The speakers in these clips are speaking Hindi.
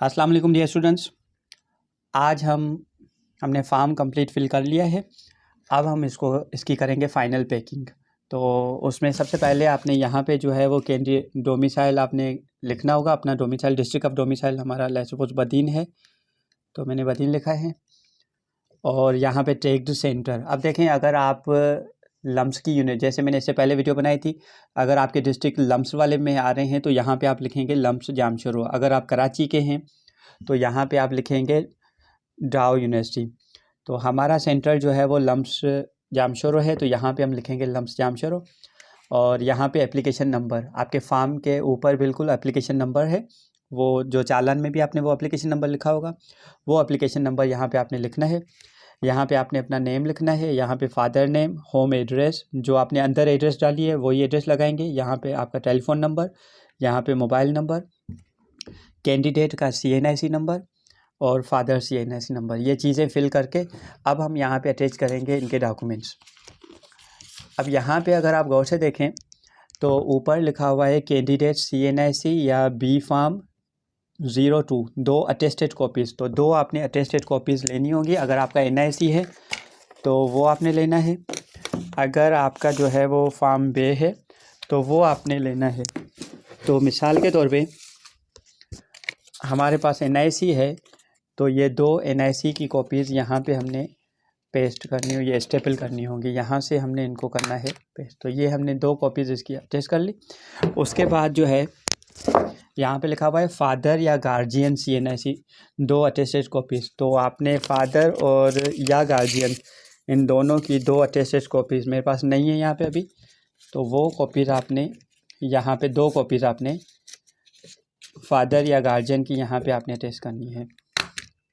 अस्सलाम वालेकुम डियर स्टूडेंट्स। आज हमने फॉर्म कंप्लीट फिल कर लिया है। अब हम इसकी करेंगे फ़ाइनल पैकिंग। तो उसमें सबसे पहले आपने यहाँ पे जो है वो केंद्रीय डोमिसाइल आपने लिखना होगा। अपना डोमिसाइल, डिस्ट्रिक्ट ऑफ डोमिसाइल हमारा लेट्स सपोज बदीन है, तो मैंने बदीन लिखा है। और यहाँ पे टेक्ड सेंटर। अब देखें, अगर आप लम्स की यूनिट, जैसे मैंने इससे पहले वीडियो बनाई थी, अगर आपके डिस्ट्रिक्ट लम्स वाले में आ रहे हैं तो यहाँ पे आप लिखेंगे लम्स जामशोरो। अगर आप कराची के हैं तो यहाँ पे आप लिखेंगे डाउ यूनिवर्सिटी। तो हमारा सेंटर जो है वो लम्स जामशोरो है, तो यहाँ पे हम लिखेंगे लम्स जामशोरो। और यहाँ पे एप्लीकेशन नंबर, आपके फॉर्म के ऊपर बिल्कुल एप्लीकेशन नंबर है, वो जो चालान में भी आपने वो एप्लीकेशन नंबर लिखा होगा, वो एप्लीकेशन नंबर यहाँ पे आपने लिखना है। यहाँ पे आपने अपना नेम लिखना है, यहाँ पे फादर नेम, होम एड्रेस, जो आपने अंदर एड्रेस डाली है वही एड्रेस लगाएंगे। यहाँ पे आपका टेलीफोन नंबर, यहाँ पे मोबाइल नंबर, कैंडिडेट का CNIC नंबर और फादर CNIC नंबर, ये चीज़ें फिल करके अब हम यहाँ पे अटैच करेंगे इनके डॉक्यूमेंट्स। अब यहाँ पे अगर आप गौर से देखें तो ऊपर लिखा हुआ है कैंडिडेट CNIC या बी फार्म 02, 2 अटेस्टेड कॉपीज़। तो 2 आपने अटेस्टेड कॉपीज़ लेनी होगी। अगर आपका NIC है तो वो आपने लेना है, अगर आपका जो है वो फार्म बे है तो वो आपने लेना है। तो मिसाल के तौर पे हमारे पास NIC है, तो ये 2 NIC की कॉपीज़ यहाँ पे हमने पेस्ट करनी होगी, ये स्टेपल करनी होगी, यहाँ से हमने इनको करना है पेस्ट। तो ये हमने 2 कॉपीज़ इसकी अटैच कर ली। उसके बाद जो है यहाँ पे लिखा हुआ है फादर या गार्जियन CNIC, 2 अटेस्टेड कॉपीज़। तो आपने फादर और या गार्जियन, इन दोनों की 2 अटेस्टेड कॉपीज़ मेरे पास नहीं है यहाँ पे अभी, तो वो कॉपीज़ आपने यहाँ पे 2 कॉपीज़ आपने फादर या गार्जियन की यहाँ पे आपने अटैच करनी है।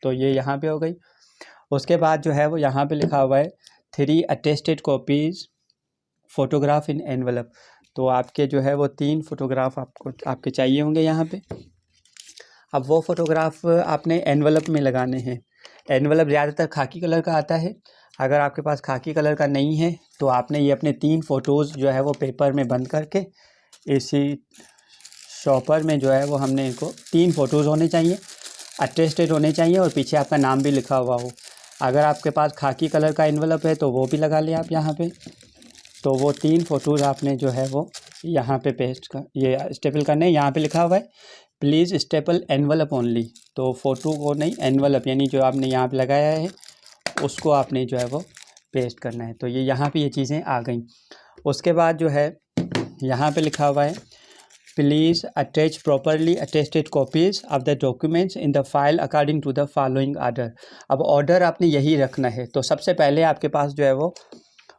तो ये यहाँ पे हो गई। उसके बाद जो है वो यहाँ पे लिखा हुआ है 3 अटेस्टेड कॉपीज़ फ़ोटोग्राफ इन एनवलप। तो आपके जो है वो 3 फ़ोटोग्राफ आपके चाहिए होंगे यहाँ पे। अब वो फ़ोटोग्राफ आपने एनवलप में लगाने हैं। एनवलप ज़्यादातर खाकी कलर का आता है, अगर आपके पास खाकी कलर का नहीं है तो आपने ये अपने 3 फ़ोटोज़ जो है वो पेपर में बंद करके इसी शॉपर में जो है वो हमने इनको 3 फ़ोटोज़ होने चाहिए, अटेस्टेड होने चाहिए और पीछे आपका नाम भी लिखा हुआ हो। अगर आपके पास खाकी कलर का एनवलप है तो वो भी लगा लें आप यहाँ पे। तो वो 3 फ़ोटोज़ आपने जो है वो यहाँ पे पेस्ट कर, ये स्टेपल करने। यहाँ पे लिखा हुआ है प्लीज़ स्टेपल एनवलप ओनली। तो फ़ोटो को नहीं, एनवलप यानी जो आपने यहाँ पे लगाया है उसको आपने जो है वो पेस्ट करना है। तो ये यहाँ पे ये चीज़ें आ गई। उसके बाद जो है यहाँ पे लिखा हुआ है please attach properly attested copies of the documents in the file according to the following order. अब ऑर्डर आपने यही रखना है। तो सबसे पहले आपके पास जो है वो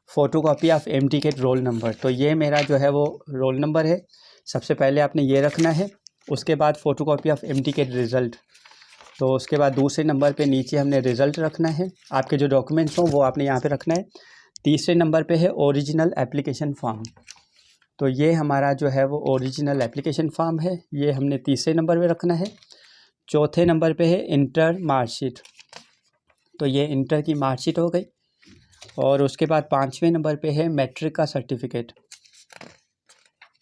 photocopy of matric roll number, तो ये मेरा जो है वो रोल नंबर है, सबसे पहले आपने ये रखना है। उसके बाद photocopy of matric result, तो उसके बाद दूसरे नंबर पे नीचे हमने रिज़ल्ट रखना है। आपके जो डॉक्यूमेंट्स हों वो आपने यहाँ पे रखना है। तीसरे नंबर पे है ओरिजिनल एप्लीकेशन फॉर्म, तो ये हमारा जो है वो ओरिजिनल एप्लीकेशन फॉर्म है, ये हमने तीसरे नंबर पे रखना है। चौथे नंबर पे है इंटर मार्कशीट, तो ये इंटर की मार्कशीट हो गई। और उसके बाद 5वें नंबर पे है मैट्रिक का सर्टिफिकेट,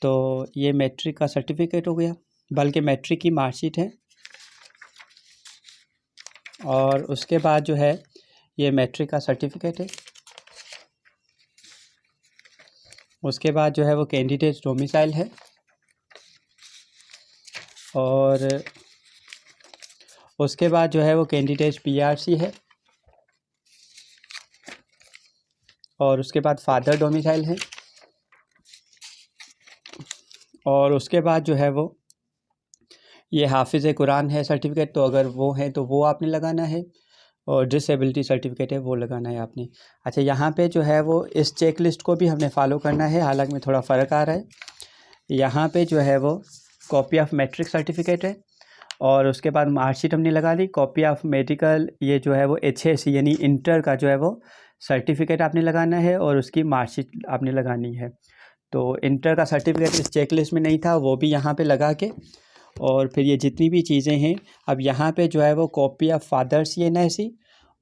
तो ये मैट्रिक का सर्टिफिकेट हो गया, बल्कि मैट्रिक की मार्कशीट है। और उसके बाद जो है ये मैट्रिक का सर्टिफिकेट है। उसके बाद जो है वो कैंडिडेट डोमिसाइल है। और उसके बाद जो है वो कैंडिडेट PRC है। और उसके बाद फादर डोमिसाइल है। और उसके बाद जो है वो ये हाफिज़ कुरान है सर्टिफिकेट, तो अगर वो है तो वो आपने लगाना है। और डिसेबिलिटी सर्टिफिकेट है वो लगाना है आपने। अच्छा, यहाँ पे जो है वो इस चेक लिस्ट को भी हमने फॉलो करना है, हालांकि में थोड़ा फ़र्क आ रहा है। यहाँ पे जो है वो कॉपी ऑफ मैट्रिक सर्टिफिकेट है। और उसके बाद मार्कशीट हमने लगा दी। कॉपी ऑफ मेडिकल, ये जो है वो HSC यानी इंटर का जो है वो सर्टिफिकेट आपने लगाना है और उसकी मार्कशीट आपने लगानी है। तो इंटर का सर्टिफिकेट इस चेक लिस्ट में नहीं था, वो भी यहाँ पे लगा के। और फिर ये जितनी भी चीज़ें हैं, अब यहाँ पे जो है वो कॉपी ऑफ फादर CNIC,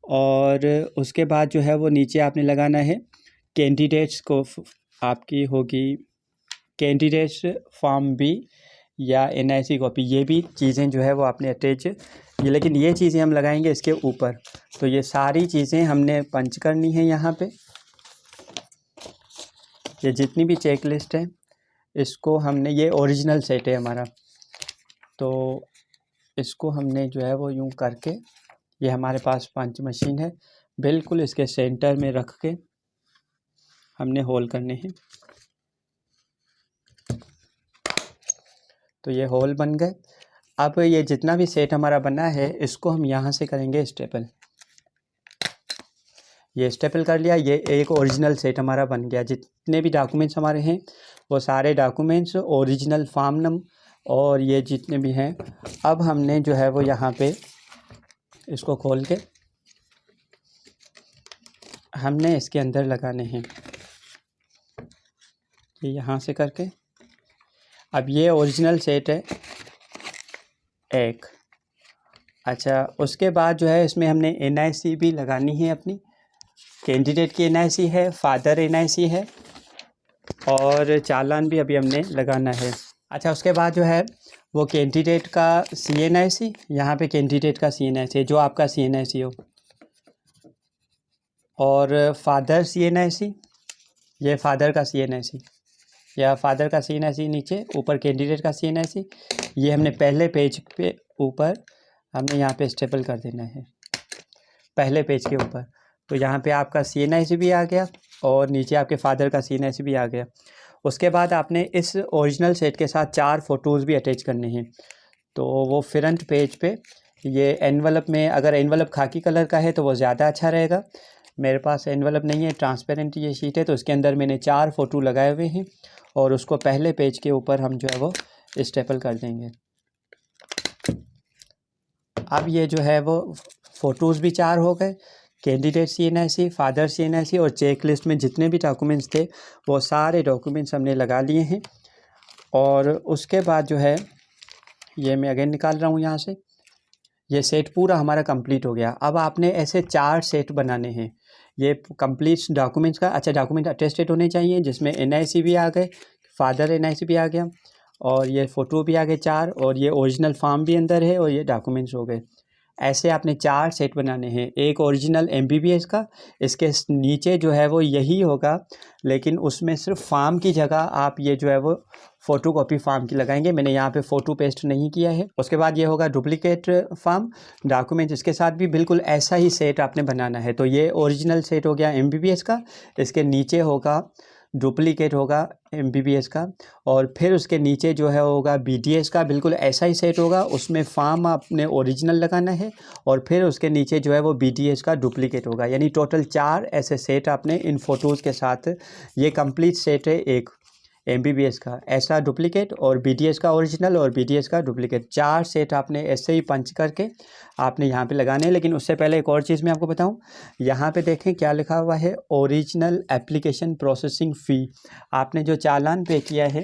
और उसके बाद जो है वो नीचे आपने लगाना है कैंडिडेट्स को, आपकी होगी कैंडिडेट्स फॉर्म B या NIC कॉपी, ये भी चीज़ें जो है वो आपने अटैच, ये लेकिन ये चीज़ें हम लगाएंगे इसके ऊपर। तो ये सारी चीज़ें हमने पंच करनी है यहाँ पे। ये जितनी भी चेक लिस्ट है इसको हमने, ये ओरिजिनल सेट है हमारा, तो इसको हमने जो है वो यूँ करके, ये हमारे पास पंच मशीन है, बिल्कुल इसके सेंटर में रख के हमने होल करने हैं। तो ये होल बन गए। अब ये जितना भी सेट हमारा बना है इसको हम यहाँ से करेंगे स्टेपल। ये स्टेपल कर लिया, ये एक ओरिजिनल सेट हमारा बन गया। जितने भी डॉक्यूमेंट्स हमारे हैं वो सारे डॉक्यूमेंट्स ओरिजिनल फार्म नंबर और ये जितने भी हैं, अब हमने जो है वो यहाँ पे इसको खोल के हमने इसके अंदर लगाने हैं, ये यहाँ से करके। अब ये ओरिजिनल सेट है एक। अच्छा, उसके बाद जो है इसमें हमने NIC भी लगानी है अपनी, कैंडिडेट की NIC है, फादर NIC है और चालान भी अभी हमने लगाना है। अच्छा, उसके बाद जो है वो कैंडिडेट का CNIC, यहाँ पे कैंडिडेट का CNIC है जो आपका CNIC हो, और फादर CNIC, ये फादर का CNIC या फादर का CNIC नीचे, ऊपर कैंडिडेट का CNIC। ये हमने पहले पेज पे ऊपर हमने यहाँ पे स्टेपल कर देना है, पहले पेज के ऊपर। तो यहाँ पे आपका CNIC भी आ गया और नीचे आपके फादर का CNIC भी आ गया। उसके बाद आपने इस ओरिजिनल सेट के साथ 4 फ़ोटोज़ भी अटैच करने हैं। तो वो फ्रंट पेज पे ये एनवलप में, अगर एनवलप खाकी कलर का है तो वो ज़्यादा अच्छा रहेगा। मेरे पास एनवलप नहीं है, ट्रांसपेरेंट ये शीट है, तो इसके अंदर मैंने 4 फ़ोटो लगाए हुए हैं और उसको पहले पेज के ऊपर हम जो है वो स्टेपल कर देंगे। अब ये जो है वो फ़ोटोज़ भी 4 हो गए, कैंडिडेट CNIC, फादर CNIC और चेक लिस्ट में जितने भी डॉक्यूमेंट्स थे वो सारे डॉक्यूमेंट्स हमने लगा लिए हैं। और उसके बाद जो है ये मैं अगेन निकाल रहा हूँ यहाँ से, ये सेट पूरा हमारा कंप्लीट हो गया। अब आपने ऐसे 4 सेट बनाने हैं ये कंप्लीट डॉक्यूमेंट्स का। अच्छा, डॉक्यूमेंट अटेस्टेड होने चाहिए जिसमें NIC भी आ गए, फादर NIC भी आ गया और ये फ़ोटो भी आ गए 4, और ये ओरिजिनल फॉर्म भी अंदर है और ये डॉक्यूमेंट्स हो गए। ऐसे आपने 4 सेट बनाने हैं। एक ओरिजिनल MBBS का, इसके नीचे जो है वो यही होगा, लेकिन उसमें सिर्फ फॉर्म की जगह आप ये जो है वो फ़ोटोकॉपी फॉर्म की लगाएंगे। मैंने यहाँ पे फ़ोटो पेस्ट नहीं किया है। उसके बाद ये होगा डुप्लीकेट फॉर्म डॉक्यूमेंट, इसके साथ भी बिल्कुल ऐसा ही सेट आपने बनाना है। तो ये ओरिजिनल सेट हो गया MBBS का, इसके नीचे होगा डुप्लीकेट होगा MBBS का, और फिर उसके नीचे जो है होगा BDS का, बिल्कुल ऐसा ही सेट होगा, उसमें फॉर्म आपने ओरिजिनल लगाना है और फिर उसके नीचे जो है वो BDS का डुप्लीकेट होगा। यानी टोटल 4 ऐसे सेट आपने इन फ़ोटोज़ के साथ, ये कंप्लीट सेट है एक MBBS का ऐसा डुप्लीकेट और BDS का ओरिजिनल और BDS का डुप्लीकेट, 4 सेट आपने ऐसे ही पंच करके आपने यहाँ पे लगाने हैं। लेकिन उससे पहले एक और चीज़ मैं आपको बताऊँ, यहाँ पे देखें क्या लिखा हुआ है, ओरिजिनल एप्लीकेशन प्रोसेसिंग फ़ी। आपने जो चालान पे किया है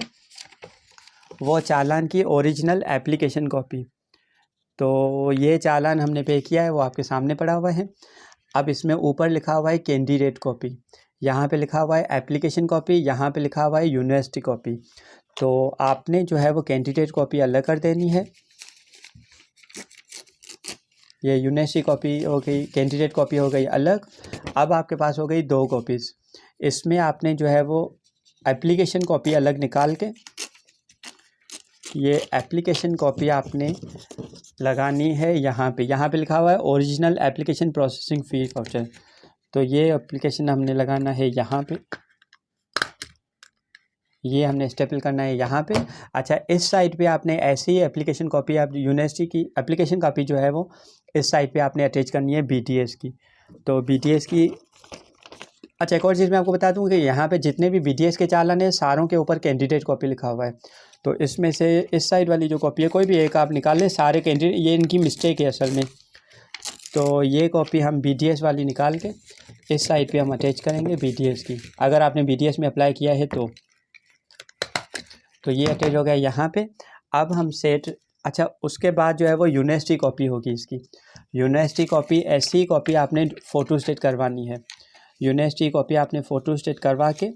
वो चालान की ओरिजिनल एप्लीकेशन कॉपी, तो ये चालान हमने पे किया है वो आपके सामने पड़ा हुआ है। अब इसमें ऊपर लिखा हुआ है कैंडिडेट कॉपी, यहाँ पे लिखा हुआ है एप्लीकेशन कॉपी, यहाँ पे लिखा हुआ है यूनिवर्सिटी कॉपी। तो आपने जो है वो कैंडिडेट कॉपी अलग कर देनी है, ये यूनिवर्सिटी कॉपी हो गई, कैंडिडेट कॉपी हो गई अलग। अब आपके पास हो गई 2 कॉपीज़। इसमें आपने जो है वो एप्लीकेशन कॉपी अलग निकाल के ये एप्लीकेशन कॉपी आपने लगानी है यहाँ पे लिखा हुआ है original application processing fee voucher. तो ये एप्लीकेशन हमने लगाना है यहाँ पे, ये हमने स्टेपल करना है यहाँ पे। अच्छा, इस साइड पे आपने ऐसे ही एप्लीकेशन कॉपी, आप यूनिवर्सिटी की एप्लीकेशन कॉपी जो है वो इस साइड पे आपने अटैच करनी है BDS की। तो BDS की, अच्छा एक और चीज़ मैं आपको बता दूं कि यहाँ पे जितने भी BDS के चालान है सारों के ऊपर कैंडिडेट कॉपी लिखा हुआ है। तो इसमें से इस साइड वाली जो कॉपी है कोई भी एक आप निकाल लें, सारे कैंडिडेट, ये इनकी मिस्टेक है असल में। तो ये कॉपी हम BDS वाली निकाल के इस साइड पे हम अटैच करेंगे BDS की, अगर आपने BDS में अप्लाई किया है तो ये अटैच हो गया यहाँ पे। अब हम सेट, अच्छा उसके बाद जो है वो यूनिवर्सिटी कॉपी होगी इसकी। यूनिवर्सिटी कॉपी, ऐसी कॉपी आपने फ़ोटो स्टेट करवानी है। यूनिवर्सिटी कॉपी आपने फ़ोटो स्टेट करवा के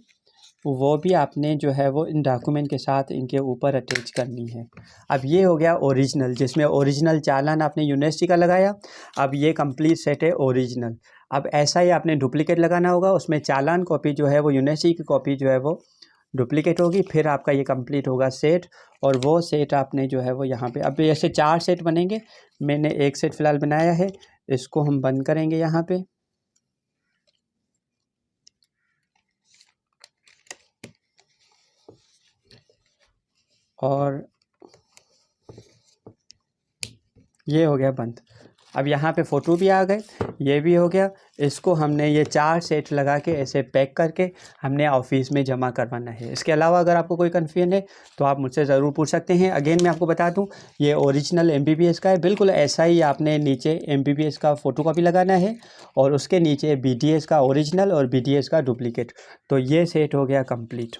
वो भी आपने जो है वो इन डॉक्यूमेंट के साथ इनके ऊपर अटैच करनी है। अब ये हो गया ओरिजिनल, जिसमें ओरिजिनल चालान आपने यूनिवर्सिटी का लगाया। अब ये कंप्लीट सेट है ओरिजिनल। अब ऐसा ही आपने डुप्लीकेट लगाना होगा, उसमें चालान कॉपी जो है वो यूनिवर्सिटी की कॉपी जो है वो डुप्लीकेट होगी, फिर आपका ये कंप्लीट होगा सेट। और वो सेट आपने जो है वो यहाँ पे, अब ऐसे 4 सेट बनेंगे। मैंने एक सेट फ़िलहाल बनाया है, इसको हम बंद करेंगे यहाँ पे। और ये हो गया बंद। अब यहाँ पे फ़ोटो भी आ गए, ये भी हो गया। इसको हमने ये 4 सेट लगा के ऐसे पैक करके हमने ऑफिस में जमा करवाना है। इसके अलावा अगर आपको कोई कन्फ्यूजन है तो आप मुझसे ज़रूर पूछ सकते हैं। अगेन मैं आपको बता दूं, ये ओरिजिनल MBBS का है, बिल्कुल ऐसा ही आपने नीचे MBBS का फ़ोटोकॉपी लगाना है और उसके नीचे BDS का ओरिजिनल और BDS का डुप्लीकेट। तो ये सेट हो गया कंप्लीट।